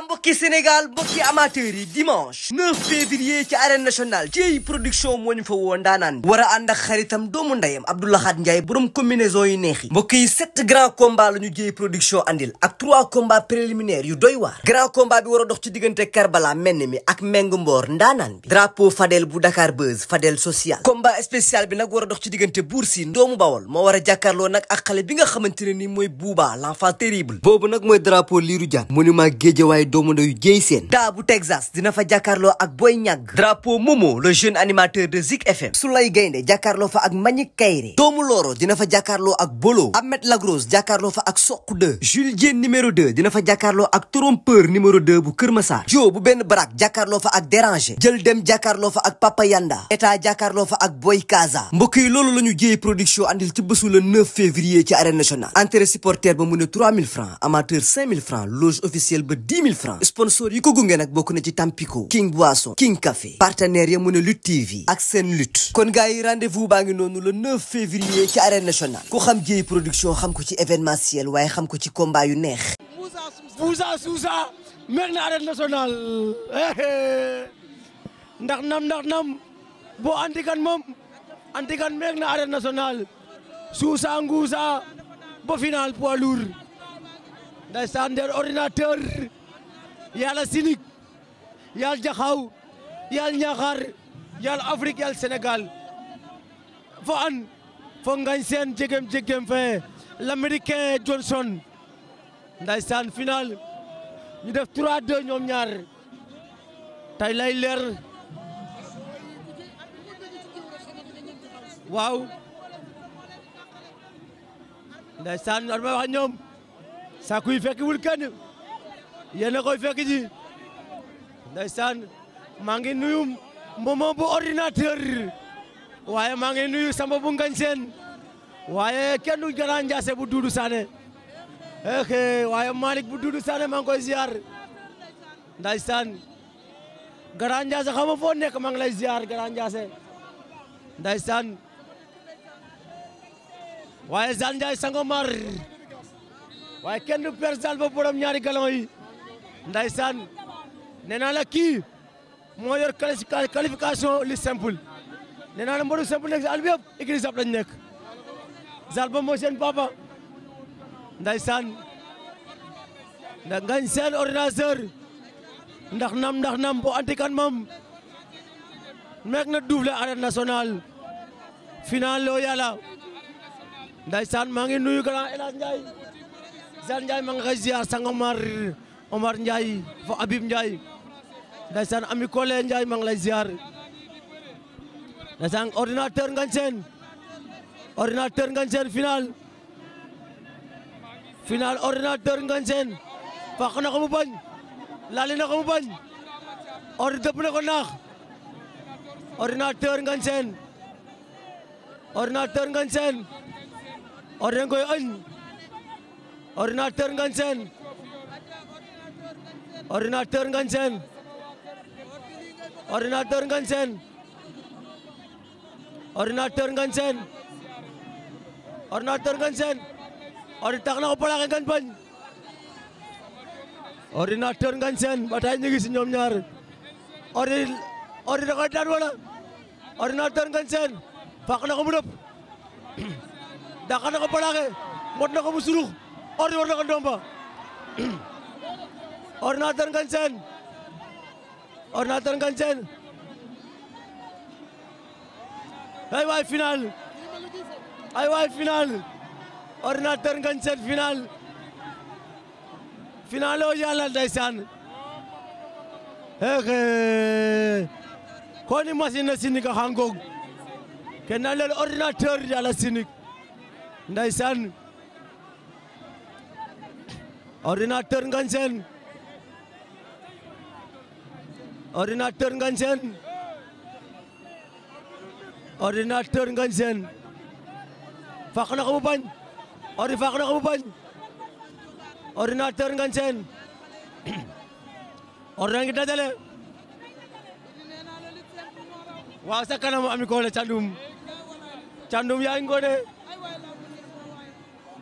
mbokki Sénégal mbokki amateurs yi dimanche 9 février ci arène nationale ci production moo ñu fa woo ndaanaan war a ànd ak xaritam doomu ndeyam Abdou Lahad Ndiaye borom combinaison yu neex yi mbokk yi 7 grands combats la ñu jëy production andil ak 3 combats préliminaires yu doy waar grand combat bi war a dox ci diggante Karbala menn mi ak Meng Mboor ndaanaan bi drapeau Fadel bu Dakar Buzz Fadel social combat spécial bi nag war a dox ci diggante Bour Sine doomu Bawol moo war a jàkkaarloo nag ak xale bi nga xamante ne ni mooy Bouba l'enfant terrible boobu nag mooy drapeau Lirou Diane monument Guédiawaye doomu ndeyu Dieye Sène daa bu Texas dina fa jàkkaarloo ak Boy Niang drapeau Momo le jeune animateur de Zik FM Soulay Gaynde jàkkaarloo fa ak Mbagnick Kaïré doomu Loro dina fa jàkkaarloo ak Bolo Ahmed Lagros jàkkaarloo fa ak Sokh 2 Jules Diène numéro 2 dina fa jàkkaarloo ak Trompeur numéro 2 bu Kër Massar Jo bu benn barak jàkkaarloo fa ak Déranger jël dem jàkkaarloo fa ak Papa Yanda état jàkkaarloo fa ak Boy Kaza mbokk yi loolu la ñu jéey production andil ci bésu le 9 février ci arène nationale entrée supporter ba mu ne 3000 francs amateur 5000 francs loge officielle ba 10 000 francs sponsor yi ko gunge nag bokk na ci Tampico King Boisson King Café partenaire ya mu ne Lutte TV ak seen lutte kon gars yi rendez-vous baa ngi noonu le 9 février ci arène nationale ku xam jéey production xam ko ci événementiel waaye xam ko ci combat yu neex Boussa Sousa mer na arène nationale ndax nam bo antikan moom antikan mer na arène nationale Sousa Ngousa ba final poids lourd ndeysaan der ordinateur yàlla sinik yàlla jaxaw yàlla ñaxar yàlla Afrique yàlla Sénégal fo an fo ngañ seen jegem fe l'américain Johnson ndeysaan final ñu def 3-2 ñoom ñaar tay lay leer waaw ndeysaan ar may wax ñoom saaku yi fekkiwul kenn yéen a koy fekk ji ndeysaan maa ngi nuyu Momo bu ordinateur waaye maa ngi nuyu Samba bu ngañ seen waaye kenn du Grand Ndiassé bu Doudou Sané waaye Malick bu Doudou Sané maa ngi koy ziar ndeysaan Grand Ndiassé xam nga foo nekk maa ngi lay ziar Grand Ndiassé ndeysaan waaye Zane Ndiaye Sangomar waaye kenn du per Zane ba borom ñaari galon yi ndeysaan nee naa la kii moo yor qualification li simple nee naa la mboolu simple nekk si àll bi yëpp église ab lañ nekk Zane ba moo seen papa ndeysaan ndax ngañ seen ordinateur ndax nam bo antikan moom meek na double arène nationale final lo yàlla ndeysaan maa ngi nuyu grand El Hadj Ndiaye Zane Ndiaye maa ngi koy ziar sang Omar Ndiaye fo Habib Ndiaye ndeysaan Ami Kole Ndiaye maa ngi lay ziar ndeysaan ordinateur ngañ seen final ordinateur ngañ seen faq na ko mu bañ laali na ko mu bañ dëpp na ko naax ordinateur ngañ seen ordinateur ngañ seen ordinateur koy añ ordinateur ngañ seen ordinateur ngañ seen ordinateur ngañ seen ordinateur ngañ seen ordinateur ngañ seen tax na ko palaake ngañ bañ ordinateur ngañ seen ba tey ñu ngi si ñoom ñaar da koy daan wala ordinateur ngañ seen faq na ko mu dëpp dàq na ko palaake mot na ko mu surux war na ko ndomba ordinateur ngañ seen ay waay final ordinateur ngañ seen final o yàlla ndeysaan ko ni machine na sinik a xangog ke na leel ordinateur yàlla sinik ndeysaan ordinateur ngañ seen ordinateur ngañ seen faq na ko mu bañ faq na ko mu bañ ordinateur ngañ seen ngi dajale waaw sa kanam Ami Kole candum yaay ngode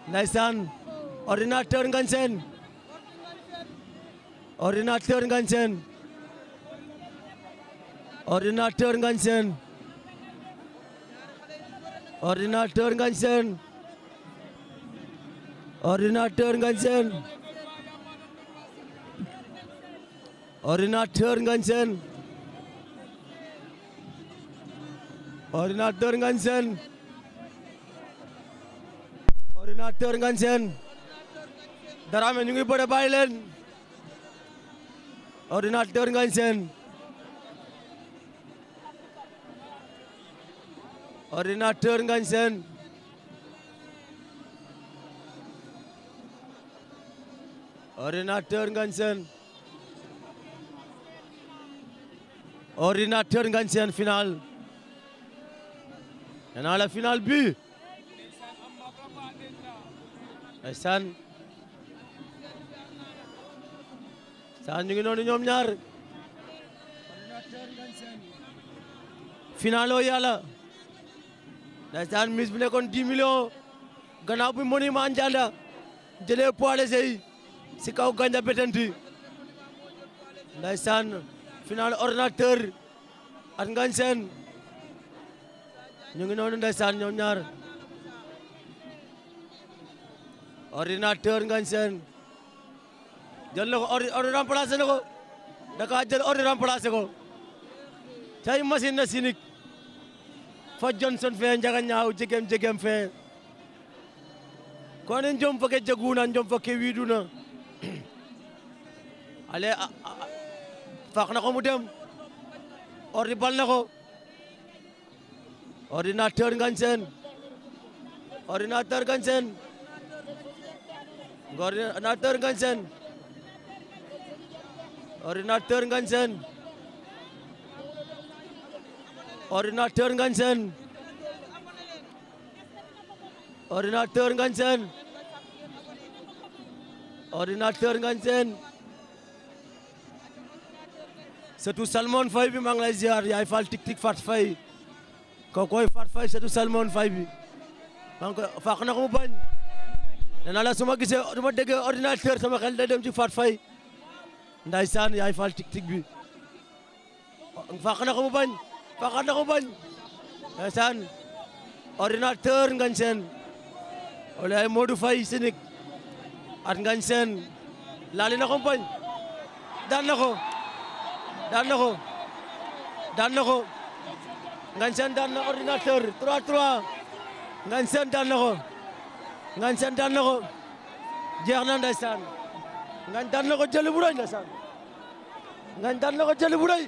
ndeysaan ordinateur ngañ seen Ordinateur Ngagne Sène Ordinateur Ngagne Sène Ordinateur Ngagne Sène Ordinateur Ngagne Sène Ordinateur Ngagne Sène Ordinateur Ngagne Sène Ordinateur Ngagne Sène Dramé ñu ngi bëre bàyyi leen Ordinateur Ngagne Sène Ordinateur Ngagne Sène Ordinateur Ngagne Sène Ordinateur Ngagne Sène final nee naa la final bi ndeysaan saan ñu ngi noonu ñoom ñaar final o yàlla ndeysaan mise bi nekkoon 10 millions gannaaw bi Monument Ndianda jëlee poids léger yi si kaw Gandia Bettenty ndeysaan final Ordinateur ak Ngagne Sène ñu ngi noonu ndeysaan ñoom ñaar Ordinateur Ngagne Sène jël na ko ordi remplacé na ko da ka jël ordi remplacé ko cay machine na sinik fa Johnson fe njaga ñaaw jegem fe ko ne njom fake jaguna njom fake widuna ale faax na ko mu dem ordi bal na ko Ordinateur Ngagne Sène Ordinateur Ngagne Sène Ordinateur Ngagne Sène Ordinateur Ngagne Sène Ordinateur Ngagne Sène Ordinateur Ngagne Sène Ordinateur Ngagne Sène surtout Salmon Faye bi maa ngi lay ziar yaay fal tik tik Fat Faye kokoy Fat Faye surtout Salmon Faye bi maa ngi koy faax na ko mu bañ nee naa la su ma gisee du ma déggee Ordinateur sama xel day dem ci Fat Faye ndaysaan yaay fal tik tik bi faax na ko mu bañ faax na ko mu bañ ndaysaan Ordinateur Ngagne Sène wala ay Modou Faye sinik at Ngagne Sène laali na ko mu bañ daan na ko daan na ko daan na ko Ngagne Sène daan na Ordinateur 3-3 Ngagne Sène daan na ko Ngagne Sène daan na ko jeex na ndeysaan Ngagne daan na ko jël bu rëy ndeysaan Ngagne daan na ko jël bu rëy